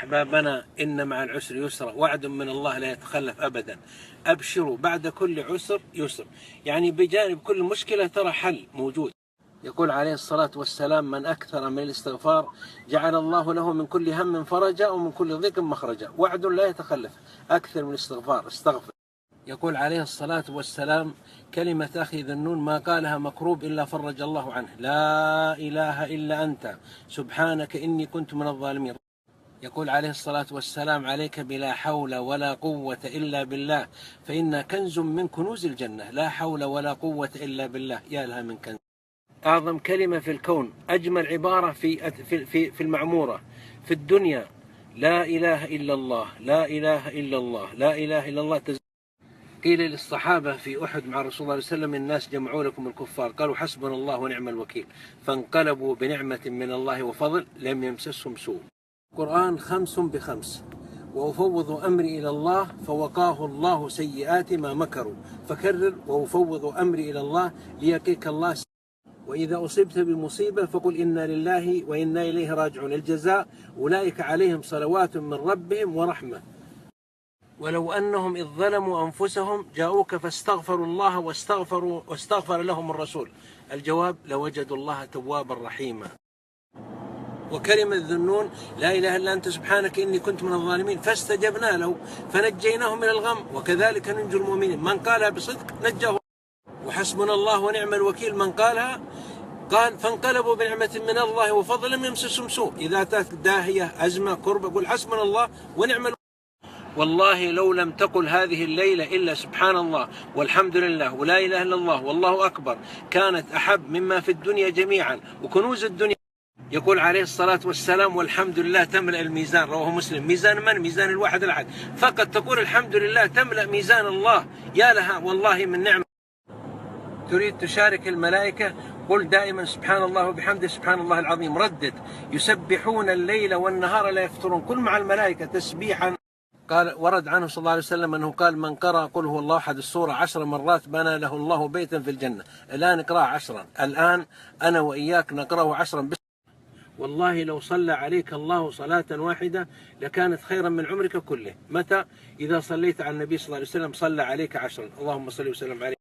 أحبابنا إن مع العسر يسرا، وعد من الله لا يتخلف أبدا. أبشروا بعد كل عسر يسر، يعني بجانب كل مشكلة ترى حل موجود. يقول عليه الصلاة والسلام: من أكثر من الاستغفار جعل الله له من كل هم فرجا ومن كل ضيق مخرجا. وعد لا يتخلف، أكثر من الاستغفار، استغفر. يقول عليه الصلاة والسلام: كلمة أخي ذي النون ما قالها مكروب إلا فرج الله عنه، لا إله إلا أنت سبحانك إني كنت من الظالمين. يقول عليه الصلاة والسلام: عليك بلا حول ولا قوة إلا بالله فإن كنز من كنوز الجنة. لا حول ولا قوة إلا بالله، يا لها من كنز. أعظم كلمة في الكون، أجمل عبارة في المعمورة في الدنيا: لا إله إلا الله، لا إله إلا الله، لا إله إلا الله. قيل للصحابة في أحد مع رسول الله صلى الله عليه وسلم: الناس جمعوا لكم الكفار، قالوا حسبنا الله ونعم الوكيل، فانقلبوا بنعمة من الله وفضل لم يمسسهم سوء. القرآن 5 ب5: وأفوض أمري إلى الله فوقاه الله سيئات ما مكروا. فكرر: وأفوض أمري إلى الله ليقيك الله. وإذا أصبت بمصيبة فقل إنا لله وإنا إليه راجعون. الجزاء أولئك عليهم صلوات من ربهم ورحمة. ولو أنهم إذ ظلموا أنفسهم جاءوك فاستغفروا الله واستغفر لهم الرسول. الجواب: لوجدوا الله توابا رحيما. وكلمة ذي النون: لا إله إلا أنت سبحانك إني كنت من الظالمين، فاستجبنا له فنجيناه من الغم وكذلك ننجي المؤمنين. من قالها بصدق نجاه. وحسبنا الله ونعم الوكيل، من قالها قال فانقلبوا بنعمة من الله وفضل لم يمسسهم سوء. إذا أتاك داهية أزمة كربة قل حسبنا الله ونعم الوكيل. والله لو لم تقل هذه الليلة إلا سبحان الله والحمد لله ولا إله إلا الله والله أكبر كانت أحب مما في الدنيا جميعا وكنوز الدنيا. يقول عليه الصلاة والسلام: والحمد لله تملأ الميزان. رواه مسلم. ميزان من؟ ميزان الواحد الأحد. فقط تقول الحمد لله تملأ ميزان الله. يا لها والله من نعمة. تريد تشارك الملائكة؟ قل دائما سبحان الله وبحمده سبحان الله العظيم. ردد: يسبحون الليل والنهار لا يفترون. كل مع الملائكة تسبيحا. قال ورد عنه صلى الله عليه وسلم أنه قال: من قرأ قل هو الله أحد السورة 10 مرات بنى له الله بيتا في الجنة. الآن نقرأ 10. الآن أنا وإياك نقرأه 10 بس. والله لو صلى عليك الله صلاة واحدة لكانت خيرا من عمرك كله. متى؟ إذا صليت على النبي صلى الله عليه وسلم صلى عليك 10. اللهم صل وسلم عليه.